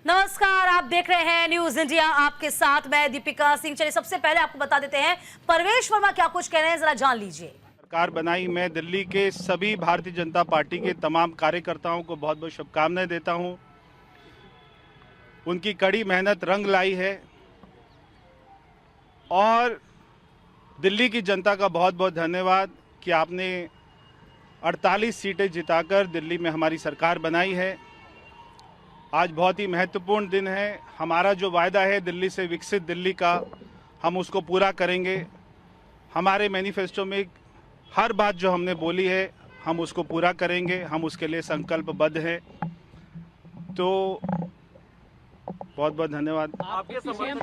नमस्कार, आप देख रहे हैं न्यूज इंडिया। आपके साथ मैं दीपिका सिंह। चलिए सबसे पहले आपको बता देते हैं परवेश वर्मा क्या कुछ कह रहे हैं, जरा जान लीजिए। सरकार बनाई, मैं दिल्ली के सभी भारतीय जनता पार्टी के तमाम कार्यकर्ताओं को बहुत बहुत शुभकामनाएं देता हूं। उनकी कड़ी मेहनत रंग लाई है और दिल्ली की जनता का बहुत बहुत धन्यवाद कि आपने 48 सीटें जिताकर दिल्ली में हमारी सरकार बनाई है। आज बहुत ही महत्वपूर्ण दिन है। हमारा जो वायदा है दिल्ली से विकसित दिल्ली का, हम उसको पूरा करेंगे। हमारे मैनिफेस्टो में हर बात जो हमने बोली है हम उसको पूरा करेंगे, हम उसके लिए संकल्पबद्ध हैं। तो बहुत बहुत धन्यवाद। आपके सीएम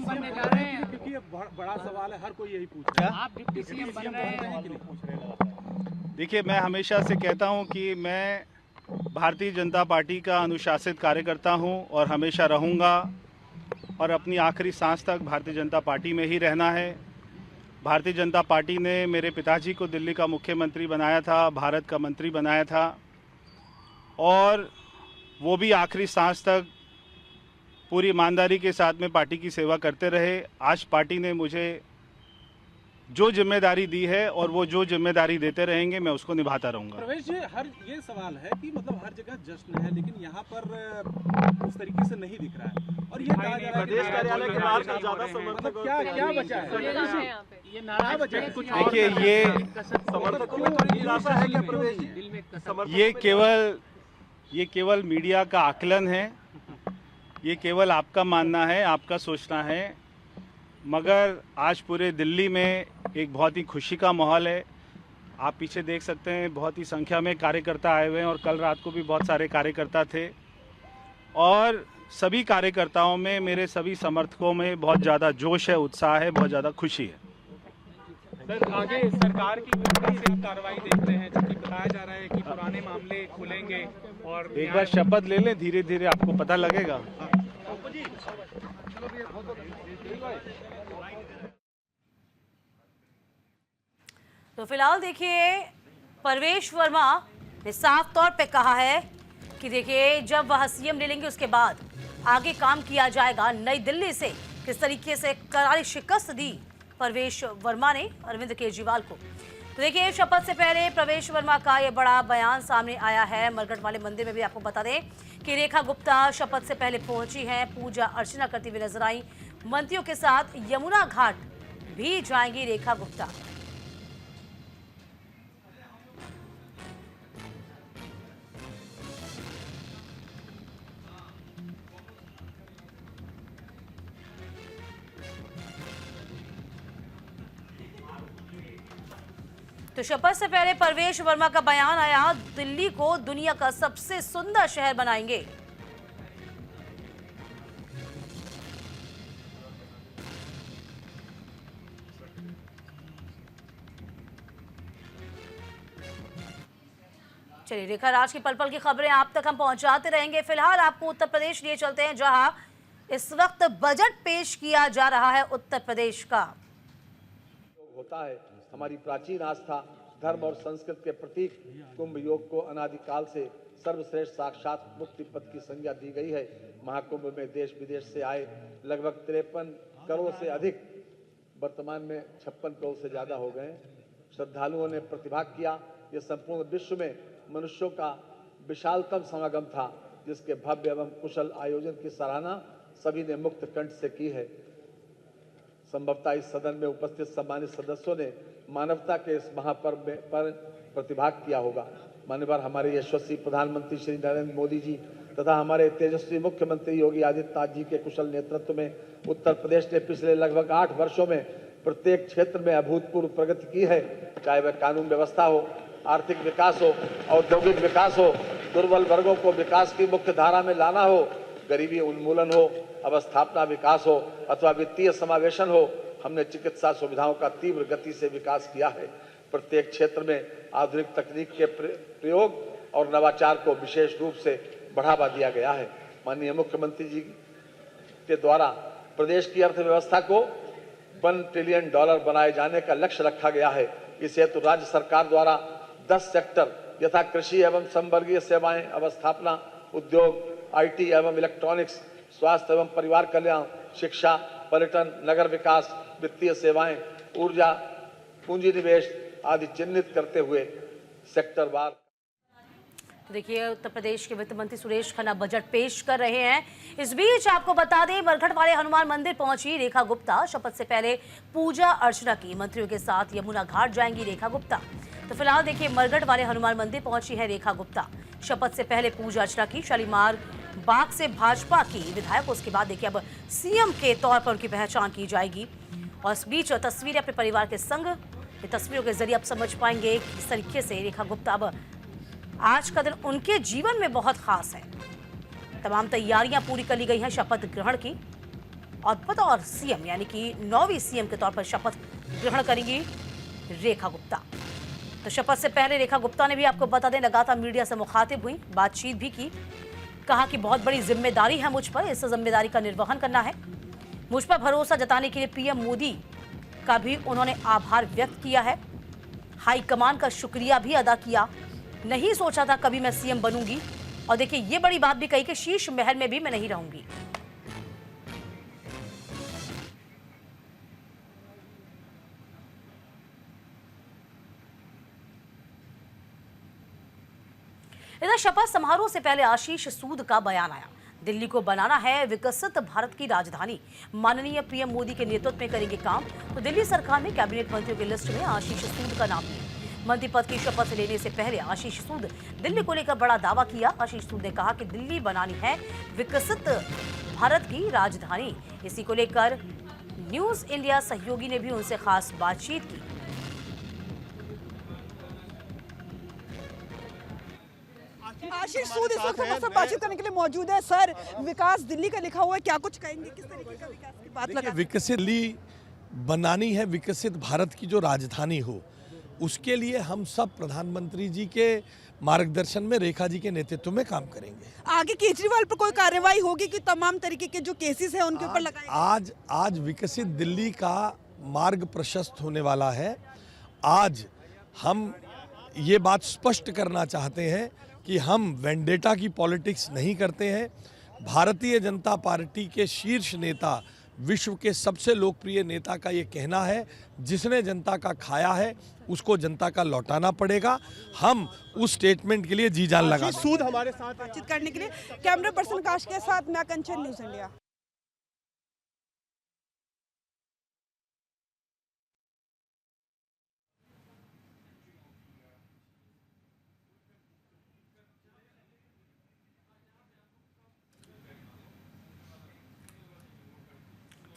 बनने जा रहे हैं, क्योंकि ये बड़ा सवाल है, हर कोई यही पूछ रहा है। आप डिप्टी सीएम बन रहे हैं। देखिए, मैं हमेशा से कहता हूं कि मैं भारतीय जनता पार्टी का अनुशासित कार्यकर्ता हूं और हमेशा रहूंगा और अपनी आखिरी सांस तक भारतीय जनता पार्टी में ही रहना है। भारतीय जनता पार्टी ने मेरे पिताजी को दिल्ली का मुख्यमंत्री बनाया था, भारत का मंत्री बनाया था और वो भी आखिरी सांस तक पूरी ईमानदारी के साथ में पार्टी की सेवा करते रहे। आज पार्टी ने मुझे जो जिम्मेदारी दी है और वो जो जिम्मेदारी देते रहेंगे, मैं उसको निभाता रहूंगा। प्रवेश जी, ये सवाल है कि मतलब हर जगह जश्न है, लेकिन यहाँ पर उस तरीके से नहीं दिख रहा है और ये कहा जा रहा है प्रदेश कार्यालय के बाहर का ज्यादा समर्थक, क्या बचा है? ये नारा बचा है कुछ? देखिए, ये केवल मीडिया का आकलन है, ये केवल आपका मानना है, आपका सोचना है, मगर आज पूरे दिल्ली में एक बहुत ही खुशी का माहौल है। आप पीछे देख सकते हैं, बहुत ही संख्या में कार्यकर्ता आए हुए हैं और कल रात को भी बहुत सारे कार्यकर्ता थे और सभी कार्यकर्ताओं में, मेरे सभी समर्थकों में बहुत ज़्यादा जोश है, उत्साह है, बहुत ज़्यादा खुशी है। सर, आगे सरकार की विरोध से आप कार्रवाई देख रहे हैं, जबकि बताया जा रहा है कि पुराने मामले खुलेंगे और एक बार शपथ ले लें, धीरे धीरे आपको पता लगेगा। तो फिलहाल देखिए, परवेश वर्मा ने साफ तौर पे कहा है कि देखिए, जब वह सीएम ले लेंगे उसके बाद आगे काम किया जाएगा। नई दिल्ली से किस तरीके से करारी शिकस्त दी परवेश वर्मा ने अरविंद केजरीवाल को। तो देखिए, शपथ से पहले परवेश वर्मा का ये बड़ा बयान सामने आया है। मरघट वाले मंदिर में भी आपको बता दें कि रेखा गुप्ता शपथ से पहले पहुंची हैं, पूजा अर्चना करती हुई नजर आई। मंत्रियों के साथ यमुना घाट भी जाएंगी रेखा गुप्ता। तो शपथ से पहले परवेश वर्मा का बयान आया, दिल्ली को दुनिया का सबसे सुंदर शहर बनाएंगे। चलिए, रेखा राज की पल पल की खबरें आप तक हम पहुंचाते रहेंगे। फिलहाल आपको उत्तर प्रदेश लिए चलते हैं, जहां इस वक्त बजट पेश किया जा रहा है उत्तर प्रदेश का। होता है हमारी प्राचीन आस्था, धर्म और संस्कृति के प्रतीक कुंभ योग को अनादिकाल से सर्वश्रेष्ठ साक्षात मुक्ति पथ की संज्ञा दी गई है। महाकुंभ में देश विदेश से आए लगभग 53 करोड़ से अधिक, वर्तमान में 56 करोड़ से ज्यादा हो गए श्रद्धालुओं ने प्रतिभाग किया। ये संपूर्ण विश्व में मनुष्यों का विशालतम समागम था, जिसके भव्य एवं कुशल आयोजन की सराहना सभी ने मुक्त कंठ से की है। संभवतः इस सदन में उपस्थित सम्मानित सदस्यों ने मानवता के इस महापर्व पर प्रतिभाग किया होगा। माननीय हमारे यशस्वी प्रधानमंत्री श्री नरेंद्र मोदी जी तथा हमारे तेजस्वी मुख्यमंत्री योगी आदित्यनाथ जी के कुशल नेतृत्व में उत्तर प्रदेश ने पिछले लगभग 8 वर्षों में प्रत्येक क्षेत्र में अभूतपूर्व प्रगति की है। चाहे वह कानून व्यवस्था हो, आर्थिक विकास हो, औद्योगिक विकास हो, दुर्बल वर्गों को विकास की मुख्य धारा में लाना हो, गरीबी उन्मूलन हो, अवस्थापना विकास हो अथवा वित्तीय समावेशन हो, हमने चिकित्सा सुविधाओं का तीव्र गति से विकास किया है। प्रत्येक क्षेत्र में आधुनिक तकनीक के प्रयोग और नवाचार को विशेष रूप से बढ़ावा दिया गया है। माननीय मुख्यमंत्री जी के द्वारा प्रदेश की अर्थव्यवस्था को $1 ट्रिलियन बनाए जाने का लक्ष्य रखा गया है। इस हेतु राज्य सरकार द्वारा 10 सेक्टर यथा कृषि एवं संवर्गीय सेवाएं, अवस्थापना, उद्योग, IT एवं इलेक्ट्रॉनिक्स, स्वास्थ्य एवं परिवार कल्याण, शिक्षा, पर्यटन, नगर विकास, वित्तीय सेवाएं, ऊर्जा, पूंजी निवेश आदि चिन्हित करते हुए सेक्टरवार। तो देखिए, उत्तर प्रदेश के वित्त मंत्री सुरेश खन्ना बजट पेश कर रहे हैं। इस बीच आपको बता दें, मरघट वाले हनुमान मंदिर पहुंची रेखा गुप्ता। शपथ से पहले पूजा अर्चना की। मंत्रियों के साथ यमुना घाट जाएंगी रेखा गुप्ता। तो फिलहाल देखिए, मरघट वाले हनुमान मंदिर पहुंची है रेखा गुप्ता। शपथ से पहले पूजा अर्चना की। शालीमार बाग से भाजपा की विधायक। उसके बाद देखिए, अब सीएम के तौर पर उनकी पहचान की जाएगी। और इस बीच तस्वीरें अपने परिवार के संग, तस्वीरों के जरिए आप समझ पाएंगे किस तरीके से रेखा गुप्ता अब आज का दिन उनके जीवन में बहुत खास है। तमाम तैयारियां पूरी कर ली गई हैं शपथ ग्रहण की। और बतौर सीएम यानी कि 9वीं सीएम के तौर पर शपथ ग्रहण करेंगी रेखा गुप्ता। तो शपथ से पहले रेखा गुप्ता ने भी आपको बता दें, लगातार मीडिया से मुखातिब हुई, बातचीत भी की। कहा कि बहुत बड़ी जिम्मेदारी है मुझ पर, इस जिम्मेदारी का निर्वहन करना है। मुझ पर भरोसा जताने के लिए पीएम मोदी का भी उन्होंने आभार व्यक्त किया है। हाईकमान का शुक्रिया भी अदा किया। नहीं सोचा था कभी मैं सीएम बनूंगी। और देखिए, ये बड़ी बात भी कही कि शीश महल में भी मैं नहीं रहूंगी। इधर शपथ समारोह से पहले आशीष सूद का बयान आया। दिल्ली को बनाना है विकसित भारत की राजधानी। माननीय पीएम मोदी के नेतृत्व में करेंगे काम। तो दिल्ली सरकार ने कैबिनेट मंत्रियों की लिस्ट में आशीष सूद का नाम लिया। मंत्री पद की शपथ लेने से पहले आशीष सूद दिल्ली को लेकर बड़ा दावा किया। आशीष सूद ने कहा कि दिल्ली बनानी है विकसित भारत की राजधानी। इसी को लेकर न्यूज इंडिया सहयोगी ने भी उनसे खास बातचीत की। आशीष सूद इस वक्त हमारे साथ बातचीत करने के लिए मौजूद है। सर, विकास दिल्ली का लिखा हुआ है, क्या कुछ कहेंगे? किस तरीके का विकास की बात लगा? विकसित दिल्ली बनानी है, विकसित भारत की जो राजधानी हो, उसके लिए हम सब प्रधानमंत्री जी के मार्गदर्शन में रेखा जी के नेतृत्व में काम करेंगे। आगे केजरीवाल पर कोई कार्रवाई होगी कि तमाम तरीके के जो केसेस हैं उनके ऊपर लगाए? आज विकसित दिल्ली का मार्ग प्रशस्त होने वाला है। आज हम ये बात स्पष्ट करना चाहते हैं कि हम वेंडेटा की पॉलिटिक्स नहीं करते हैं। भारतीय जनता पार्टी के शीर्ष नेता, विश्व के सबसे लोकप्रिय नेता का ये कहना है, जिसने जनता का खाया है उसको जनता का लौटाना पड़ेगा। हम उस स्टेटमेंट के लिए जी जान लगा। सूद हमारे साथ बातचीत करने के लिए कैमरा पर्सन काश के साथ मैं कंचन, न्यूज़ इंडिया।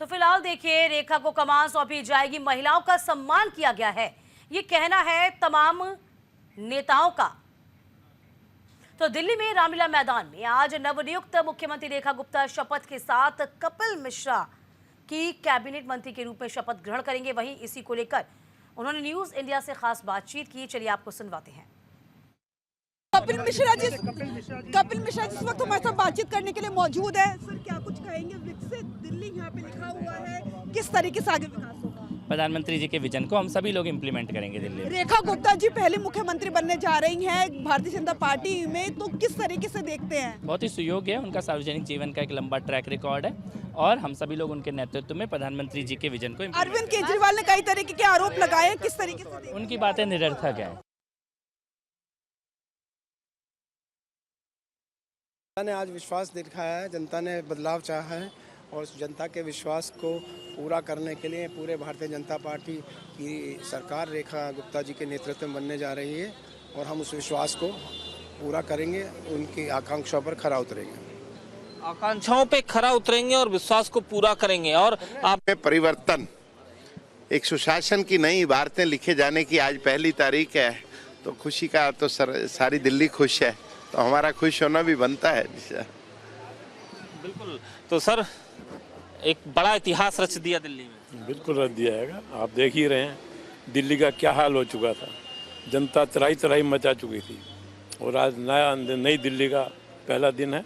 तो फिलहाल देखिए, रेखा को कमान सौंपी जाएगी। महिलाओं का सम्मान किया गया है, ये कहना है तमाम नेताओं का। तो दिल्ली में रामलीला मैदान में आज नवनियुक्त मुख्यमंत्री रेखा गुप्ता शपथ के साथ कपिल मिश्रा की कैबिनेट मंत्री के रूप में शपथ ग्रहण करेंगे। वहीं इसी को लेकर उन्होंने न्यूज इंडिया से खास बातचीत की। चलिए आपको सुनवाते हैं। कपिल मिश्रा जिस वक्त हमारे साथ बातचीत करने के लिए मौजूद है। सर, क्या कुछ कहेंगे? विकसित दिल्ली यहाँ पे लिखा हुआ है, किस तरीके से आगे विकास होगा? प्रधानमंत्री जी के विजन को हम सभी लोग इम्प्लीमेंट करेंगे दिल्ली में। रेखा गुप्ता जी पहले मुख्यमंत्री बनने जा रही हैं भारतीय जनता पार्टी में, तो किस तरीके से देखते हैं? बहुत ही सुयोग्य है, उनका सार्वजनिक जीवन का एक लंबा ट्रैक रिकॉर्ड है और हम सभी लोग उनके नेतृत्व में प्रधानमंत्री जी के विजन को। अरविंद केजरीवाल ने कई तरीके के आरोप लगाए, किस तरीके से? उनकी बातें निरर्थक है। जनता ने आज विश्वास दिखाया है, जनता ने बदलाव चाहा है और उस जनता के विश्वास को पूरा करने के लिए पूरे भारतीय जनता पार्टी की सरकार रेखा गुप्ता जी के नेतृत्व में बनने जा रही है और हम उस विश्वास को पूरा करेंगे, उनकी आकांक्षाओं पर खरा उतरेंगे। आकांक्षाओं पे खरा उतरेंगे और विश्वास को पूरा करेंगे। और आप में परिवर्तन, एक सुशासन की नई इबारतें लिखे जाने की आज पहली तारीख है, तो खुशी का तो सारी दिल्ली खुश है, तो हमारा खुश होना भी बनता है। बिल्कुल। तो सर, एक बड़ा इतिहास रच दिया दिल्ली में। बिल्कुल रच दिया जाएगा। आप देख ही रहे हैं दिल्ली का क्या हाल हो चुका था, जनता तराई तराई मचा चुकी थी और आज नई दिल्ली का पहला दिन है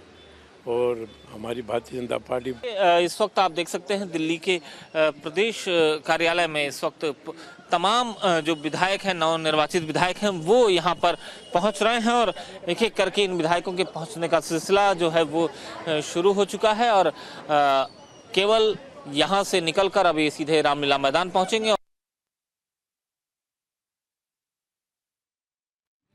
और हमारी भारतीय जनता पार्टी इस वक्त आप देख सकते हैं दिल्ली के प्रदेश कार्यालय में इस वक्त तमाम जो विधायक हैं, नवनिर्वाचित विधायक हैं, वो यहाँ पर पहुँच रहे हैं और एक एक करके इन विधायकों के पहुँचने का सिलसिला जो है वो शुरू हो चुका है और केवल यहाँ से निकलकर अब ये सीधे रामलीला मैदान पहुँचेंगे।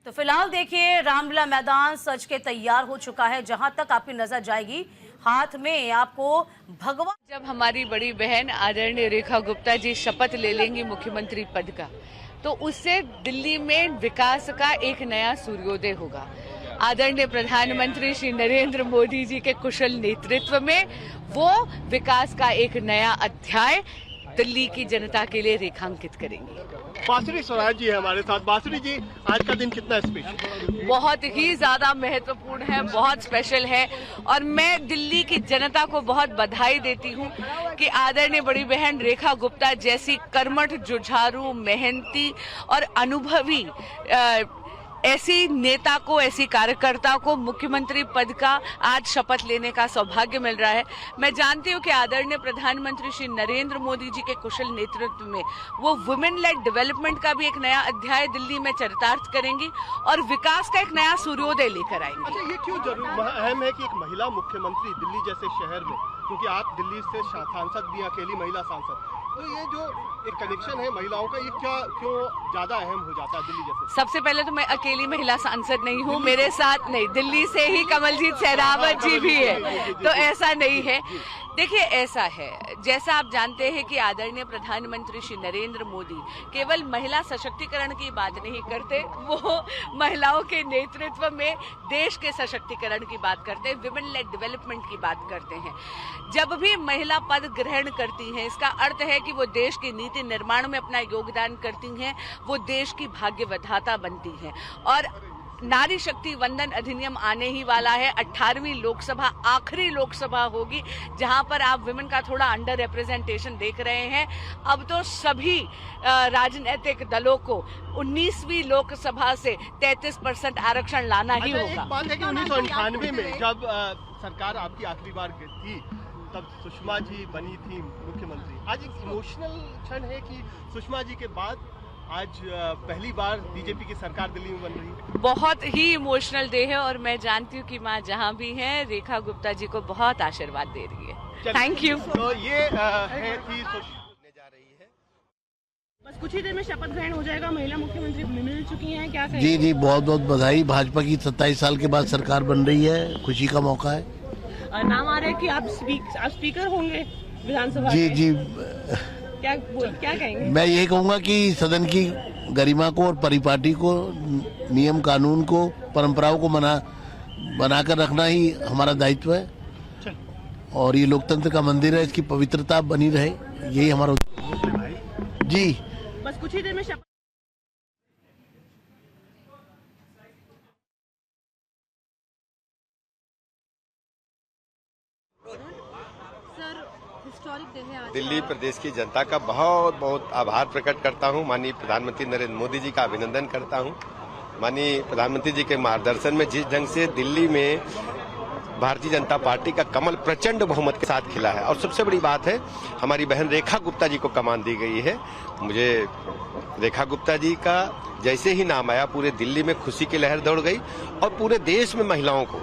तो फिलहाल देखिए रामलीला मैदान सज के तैयार हो चुका है। जहां तक आपकी नजर जाएगी हाथ में आपको भगवा। जब हमारी बड़ी बहन आदरणीय रेखा गुप्ता जी शपथ ले लेंगी मुख्यमंत्री पद का, तो उससे दिल्ली में विकास का एक नया सूर्योदय होगा। आदरणीय प्रधानमंत्री श्री नरेंद्र मोदी जी के कुशल नेतृत्व में वो विकास का एक नया अध्याय दिल्ली की जनता के लिए रेखांकित करेंगे। बांसुरी स्वराज जी है हमारे साथ। बांसुरी जी, आज का दिन कितना स्पेशल? बहुत ही ज्यादा महत्वपूर्ण है, बहुत स्पेशल है और मैं दिल्ली की जनता को बहुत बधाई देती हूँ कि आदरणीय बड़ी बहन रेखा गुप्ता जैसी कर्मठ, जुझारू, मेहनती और अनुभवी ऐसी नेता को, ऐसी कार्यकर्ता को मुख्यमंत्री पद का आज शपथ लेने का सौभाग्य मिल रहा है। मैं जानती हूं कि आदरणीय प्रधानमंत्री श्री नरेंद्र मोदी जी के कुशल नेतृत्व में वो वुमेन लेड डेवलपमेंट का भी एक नया अध्याय दिल्ली में चरितार्थ करेंगी और विकास का एक नया सूर्योदय लेकर आएंगी। अच्छा, ये क्यों जरूर अहम है कि एक महिला मुख्यमंत्री दिल्ली जैसे शहर में, क्योंकि आप दिल्ली से सांसद भी, अकेली महिला सांसद, तो ये जो एक कनेक्शन है महिलाओं का, ये क्यों ज्यादा अहम हो जाता है दिल्ली जैसे? सबसे पहले तो मैं अकेली महिला सांसद नहीं हूँ, मेरे साथ नहीं, दिल्ली से ही कमलजीत सहरावत जी भी है, तो ऐसा नहीं है। देखिए, ऐसा है, जैसा आप जानते हैं कि आदरणीय प्रधानमंत्री श्री नरेंद्र मोदी केवल महिला सशक्तिकरण की बात नहीं करते, वो महिलाओं के नेतृत्व में देश के सशक्तिकरण की बात करते हैं, विमेन लेड डेवलपमेंट की बात करते हैं। जब भी महिला पद ग्रहण करती हैं, इसका अर्थ है कि वो देश की नीति निर्माण में अपना योगदान करती हैं, वो देश की भाग्य विधाता बनती हैं। और नारी शक्ति वंदन अधिनियम आने ही वाला है। 18वीं लोकसभा आखिरी लोकसभा होगी जहां पर आप विमेन का थोड़ा अंडर रिप्रेजेंटेशन देख रहे हैं। अब तो सभी राजनीतिक दलों को 19वीं लोकसभा से 33% आरक्षण लाना ही होगा। एक बात है कि 1998 में जब सरकार आपकी आखिरी बार थी, तब सुषमा जी बनी थी मुख्यमंत्री। आज एक इमोशनल क्षण है कि सुषमा जी के बाद आज पहली बार बीजेपी की सरकार दिल्ली में बन रही है। बहुत ही इमोशनल डे है और मैं जानती हूँ कि माँ जहाँ भी हैं रेखा गुप्ता जी को बहुत आशीर्वाद दे रही है। Thank you. तो ये है कि जा रही है, बस कुछ ही देर में शपथ ग्रहण हो जाएगा। महिला मुख्यमंत्री मिल चुकी हैं, क्या कहेंगे? जी, बहुत बहुत बधाई। भाजपा की 27 साल के बाद सरकार बन रही है, खुशी का मौका है। नाम आ रहा है कि आप स्पीकर होंगे विधानसभा जी के। जी, क्या कहेंगे? मैं यही कहूँगा कि सदन की गरिमा को और परिपाटी को, नियम कानून को, परंपराओं को बनाकर रखना ही हमारा दायित्व है और ये लोकतंत्र का मंदिर है, इसकी पवित्रता बनी रहे, यही हमारा जी। बस कुछ ही देर में दिल्ली प्रदेश की जनता का बहुत बहुत आभार प्रकट करता हूं। माननीय प्रधानमंत्री नरेंद्र मोदी जी का अभिनंदन करता हूं। माननीय प्रधानमंत्री जी के मार्गदर्शन में जिस ढंग से दिल्ली में भारतीय जनता पार्टी का कमल प्रचंड बहुमत के साथ खिला है और सबसे बड़ी बात है हमारी बहन रेखा गुप्ता जी को कमान दी गई है। मुझे रेखा गुप्ता जी का जैसे ही नाम आया पूरे दिल्ली में खुशी की लहर दौड़ गई और पूरे देश में महिलाओं को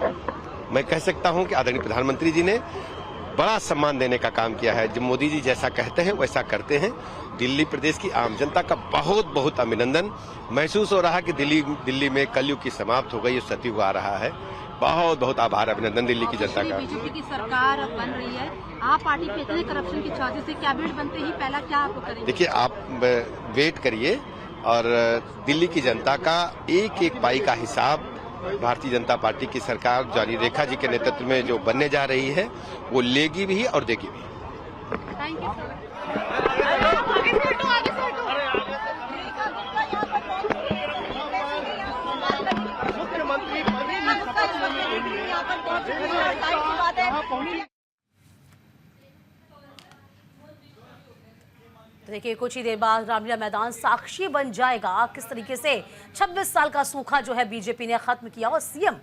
मैं कह सकता हूं कि आदरणीय प्रधानमंत्री जी ने बड़ा सम्मान देने का काम किया है। जब मोदी जी जैसा कहते हैं वैसा करते हैं। दिल्ली प्रदेश की आम जनता का बहुत बहुत अभिनंदन। महसूस हो रहा है कि दिल्ली में कलयुग की समाप्त हो गई, सतयुग आ रहा है। बहुत बहुत आभार, अभिनंदन दिल्ली की जनता का। बीजेपी की सरकार अब बन रही है, आप पार्टी पे इतने करप्शन की वजह से कैबिनेट बनते ही पहला क्या आप करेंगे? देखिए, आप वेट करिए और दिल्ली की जनता का एक एक पाई का हिसाब भारतीय जनता पार्टी की सरकार जारी रेखा जी के नेतृत्व में जो बनने जा रही है वो लेगी भी और देगी भी। Thank you sir. तो देखिए, कुछ ही देर बाद रामलीला मैदान साक्षी बन जाएगा किस तरीके से 26 साल का सूखा जो है बीजेपी ने खत्म किया और सीएम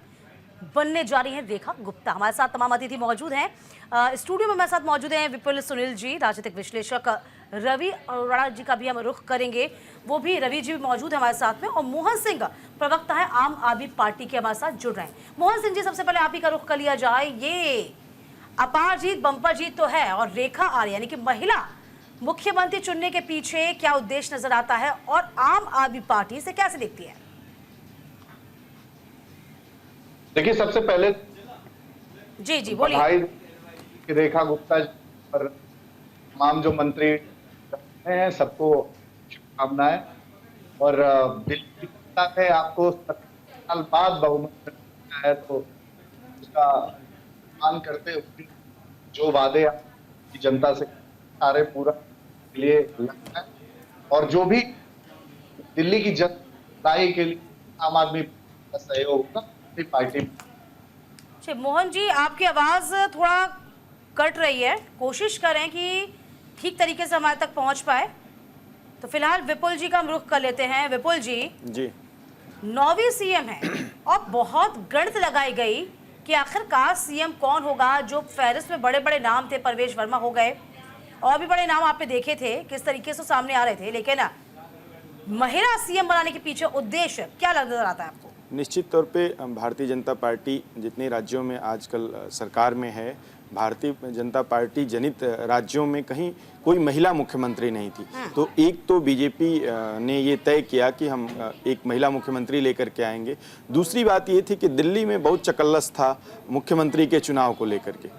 बनने जा रही हैं रेखा गुप्ता। हमारे साथ तमाम अतिथि मौजूद हैं। स्टूडियो में हमारे साथ मौजूद हैं विपुल सुनील जी, राजनीतिक विश्लेषक रवि अरोड़ा जी का भी हम रुख करेंगे, वो भी रवि जी भी मौजूद है हमारे साथ में, और मोहन सिंह प्रवक्ता है आम आदमी पार्टी के हमारे साथ जुड़ रहे हैं। मोहन सिंह जी, सबसे पहले आप ही का रुख कर लिया जाए। ये अपार जीत, बम्पर जीत तो है, और रेखा आर्य यानी कि महिला मुख्यमंत्री चुनने के पीछे क्या उद्देश्य नजर आता है और आम आदमी पार्टी इसे कैसे देखती है? देखिए, सबसे पहले जी बोलिए। रेखा गुप्ता पर तमाम जो मंत्री हैं सबको शुभकामनाएं, और दिल्ली में आपको 70 साल बाद बहुमत मिला है, तो उसका मान करते हुए जो वादे की जनता से सारे पूरा के लिए लगता है, और जो भी दिल्ली की जनता के लिए आम आदमी का सहयोग होगा पार्टी। मोहन जी, आपकी आवाज थोड़ा कट रही है, कोशिश करें कि ठीक तरीके से हमारे तक पहुंच पाए। तो फिलहाल विपुल जी का हम रुख कर लेते हैं। विपुल जी, 9वीं सीएम है और बहुत गणित लगाई गई कि आखिरकार सीएम कौन होगा। जो फहरिस्त में बड़े बड़े नाम थे, परवेश वर्मा हो गए, और भी बड़े नाम आपने देखे थे किस तरीके से सामने आ रहे थे, लेकिन महिला सीएम बनाने के पीछे उद्देश्य क्या नजर आता है आपको? निश्चित तौर पे भारतीय जनता पार्टी जितने राज्यों में आजकल सरकार में है, भारतीय जनता पार्टी जनित राज्यों में कहीं कोई महिला मुख्यमंत्री नहीं थी। तो एक तो बीजेपी ने ये तय किया कि हम एक महिला मुख्यमंत्री लेकर के आएंगे। दूसरी बात ये थी कि दिल्ली में बहुत चकल्लस था मुख्यमंत्री के चुनाव को लेकर के।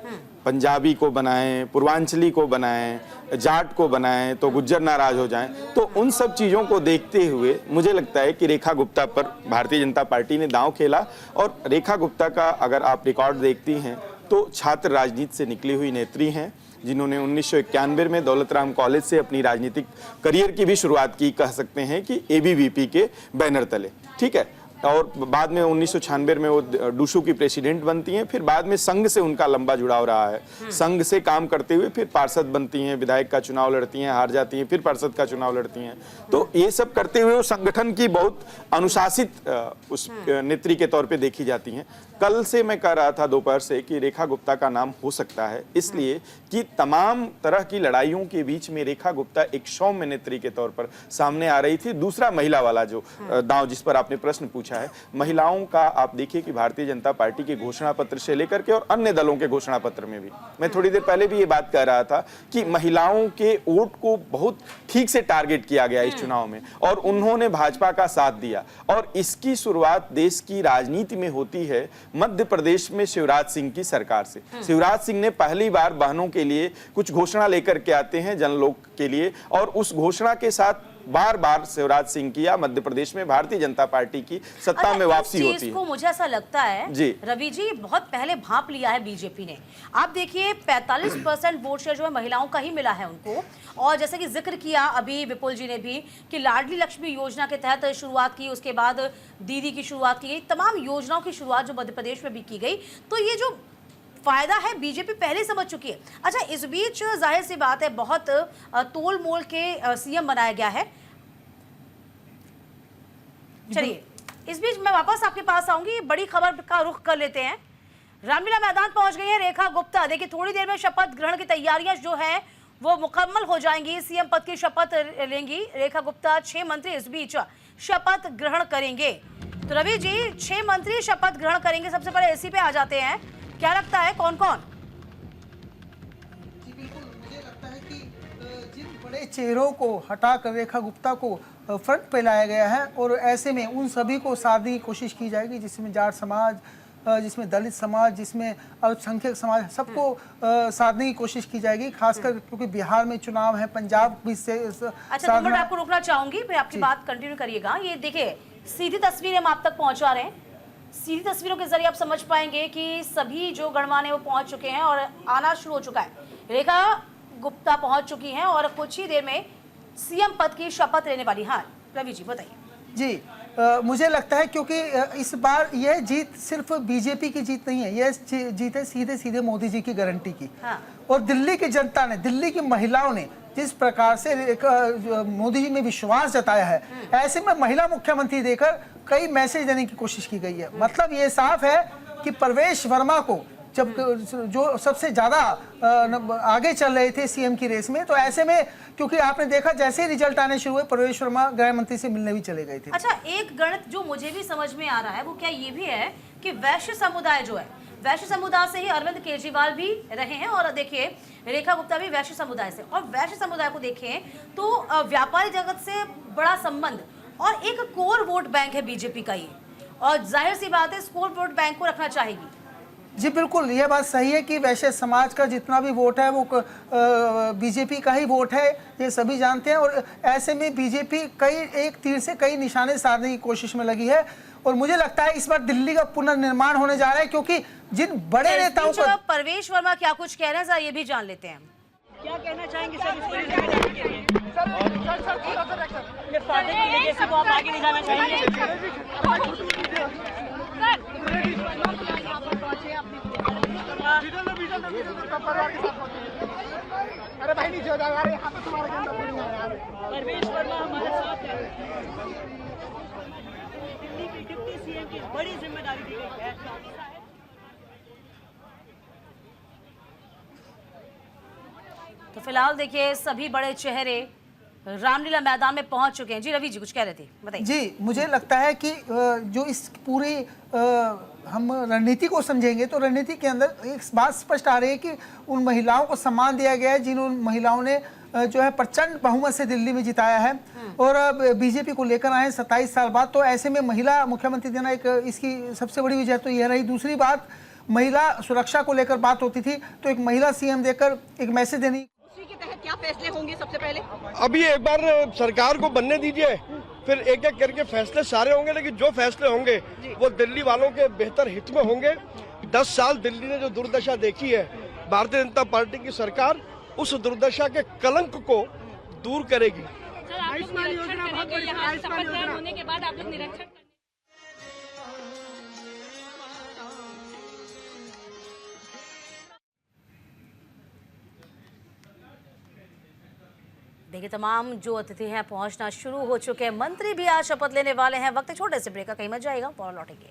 पंजाबी को बनाएं, पूर्वांचली को बनाएं, जाट को बनाएं तो गुज्जर नाराज हो जाएं। तो उन सब चीज़ों को देखते हुए मुझे लगता है कि रेखा गुप्ता पर भारतीय जनता पार्टी ने दांव खेला। और रेखा गुप्ता का अगर आप रिकॉर्ड देखती हैं तो छात्र राजनीति से निकली हुई नेत्री हैं, जिन्होंने 1991 में दौलत राम कॉलेज से अपनी राजनीतिक करियर की भी शुरुआत की, कह सकते हैं कि एबीवीपी के बैनर तले, ठीक है। और बाद में 1996 में वो डूशू की प्रेसिडेंट बनती हैं। फिर बाद में संघ से उनका लंबा जुड़ाव रहा है। संघ से काम करते हुए फिर पार्षद बनती हैं, विधायक का चुनाव लड़ती हैं, हार जाती हैं, फिर पार्षद का चुनाव लड़ती हैं। तो ये सब करते हुए वो संगठन की बहुत अनुशासित उस नेत्री के तौर पे देखी जाती हैं। कल से मैं कह रहा था दोपहर से कि रेखा गुप्ता का नाम हो सकता है, इसलिए कि तमाम तरह की लड़ाइयों के बीच में रेखा गुप्ता एक सौम्य नेत्री के तौर पर सामने आ रही थी। दूसरा, महिला वाला जो दांव जिस पर आपने प्रश्न पूछा है, महिलाओं का आप देखिए कि भारतीय जनता पार्टी के घोषणा पत्र से लेकर के और अन्य दलों के घोषणा पत्र में भी, मैं थोड़ी देर पहले भी ये बात कह रहा था कि महिलाओं के वोट को बहुत ठीक से टारगेट किया गया इस चुनाव में, और उन्होंने भाजपा का साथ दिया। और इसकी शुरुआत देश की राजनीति में होती है मध्य प्रदेश में शिवराज सिंह की सरकार से। शिवराज सिंह ने पहली बार बहनों के लिए कुछ घोषणा लेकर के आते हैं जनलोक के लिए, और उस घोषणा के साथ बार बार शिवराज सिंह की या मध्य प्रदेश में भारतीय जनता पार्टी की सत्ता में वापसी होती है। मुझे ऐसा लगता है जी रवि जी, बहुत पहले भांप लिया है बीजेपी ने। आप देखिए 45% वोट शेयर जो है महिलाओं का ही मिला है उनको। और जैसे कि जिक्र किया अभी विपुल जी ने भी कि लाडली लक्ष्मी योजना के तहत शुरुआत की, उसके बाद दीदी की शुरुआत की गई, तमाम योजनाओं की शुरुआत जो मध्य प्रदेश में भी की गई। तो ये जो फायदा है बीजेपी पहले समझ चुकी है। अच्छा, इस बीच जाहिर सी बात है बहुत तोल मोल के सीएम बनाया गया है। चलिए, इस बीच मैं वापस आपके पास आऊंगी, बड़ी खबर का रुख कर लेते हैं। रामलीला मैदान पहुंच गई है रेखा गुप्ता। देखिए, थोड़ी देर में शपथ ग्रहण की तैयारियां जो है वो मुकम्मल हो जाएंगी। सीएम पद की शपथ लेंगी रेखा गुप्ता। 6 मंत्री इस बीच शपथ ग्रहण करेंगे। तो रवि जी, 6 मंत्री शपथ ग्रहण करेंगे। सबसे पहले इसी पे आ जाते हैं, क्या लगता है कौन कौन? जी बिल्कुल, मुझे लगता है कि जिन बड़े चेहरों को हटाकर रेखा गुप्ता को फ्रंट पे लाया गया है, और ऐसे में उन सभी को साधने की कोशिश की जाएगी, जिसमें जाट समाज, जिसमें दलित समाज, जिसमें अल्पसंख्यक समाज, सबको साधने की कोशिश की जाएगी। खासकर क्योंकि बिहार में चुनाव है, पंजाब भी से अच्छा, तो मैं आपको रोकना चाहूंगी, फिर आपकी बात कंटिन्यू करिएगा। ये देखिए, सीधी तस्वीरें हम आप तक पहुंचा रहे हैं। सीधी तस्वीरों के जरिए आप समझ पाएंगे कि सभी जो गणमान्य वो पहुंच चुके हैं और आना शुरू हो चुका है। रेखा गुप्ता पहुंच चुकी हैं और कुछ ही देर में सीएम पद की शपथ लेने वाली। हाँ रवि जी बताइए। जी, मुझे लगता है क्योंकि इस बार यह जीत सिर्फ बीजेपी की जीत नहीं है, यह जीत है सीधे सीधे मोदी जी की गारंटी की। हाँ। और दिल्ली की जनता ने, दिल्ली की महिलाओं ने जिस प्रकार से मोदी जी में विश्वास जताया है, ऐसे में महिला मुख्यमंत्री देकर कई मैसेज देने की कोशिश की गई है। मतलब ये साफ है कि प्रवेश वर्मा को जब जो सबसे ज़्यादा आगे चल रहे थे सीएम की रेस में, तो ऐसे में क्योंकि आपने देखा जैसे ही रिजल्ट आने शुरू हुए प्रवेश वर्मा गृह मंत्री से मिलने भी चले गए थे। अच्छा, एक गणित जो मुझे भी समझ में आ रहा है वो क्या ये भी है कि वैश्य समुदाय जो है, वैश्य समुदाय से ही अरविंद केजरीवाल भी रहे हैं और देखिए रेखा गुप्ता भी वैश्य समुदाय से, और वैश्य समुदाय को देखें तो व्यापारी जगत से बड़ा संबंध और एक कोर वोट बैंक है बीजेपी का ये, और जाहिर सी बात है इस कोर वोट बैंक को रखना चाहेगी। जी बिल्कुल, ये बात सही है कि वैश्य समाज का जितना भी वोट है वो बीजेपी का ही वोट है, ये सभी जानते हैं। और ऐसे में बीजेपी एक तीर से कई निशाने साधने की कोशिश में लगी है, और मुझे लगता है इस बार दिल्ली का पुनर्निर्माण होने जा रहा है, क्योंकि जिन बड़े नेताओं को परवेश वर्मा क्या कुछ कह रहे हैं ये भी जान लेते हैं। क्या कहना चाहेंगे सर इस पूरी जिम्मेदारी के लिए? सर पार्टी की लेगेसी को आप आगे नहीं जाना चाहेंगे? अरे भाई नीचे हो जाओ यार, यहाँ पे तुम्हारे के अंदर नहीं है यार। परवेश वर्मा हमारे साथ है। दिल्ली की डिप्टी सीएम की बड़ी जिम्मेदारी दी गई है। तो फिलहाल देखिए सभी बड़े चेहरे रामलीला मैदान में पहुंच चुके हैं। जी रवि जी कुछ कह रहे थे, बताइए। जी, मुझे लगता है कि जो इस पूरी हम रणनीति को समझेंगे तो रणनीति के अंदर एक बात स्पष्ट आ रही है कि उन महिलाओं को सम्मान दिया गया है जिन उन महिलाओं ने जो है प्रचंड बहुमत से दिल्ली में जिताया है और बीजेपी को लेकर आए 27 साल बाद। तो ऐसे में महिला मुख्यमंत्री देना एक इसकी सबसे बड़ी वजह तो यह रही। दूसरी बात, महिला सुरक्षा को लेकर बात होती थी, तो एक महिला सीएम देकर एक मैसेज देनी। उसी के तहत क्या फैसले होंगे सबसे पहले? अभी एक बार सरकार को बनने दीजिए, फिर एक एक करके फैसले सारे होंगे, लेकिन जो फैसले होंगे वो दिल्ली वालों के बेहतर हित में होंगे। 10 साल दिल्ली ने जो दुर्दशा देखी है, भारतीय जनता पार्टी की सरकार उस दुर्दशा के कलंक को दूर करेगी। होने के बाद आप लोग निरीक्षण देखिए तमाम जो अतिथि हैं पहुंचना शुरू हो चुके हैं। मंत्री भी आज शपथ लेने वाले हैं। वक्त छोटे से ब्रेक का, कहीं मत जाएगा, फौरन लौटेंगे।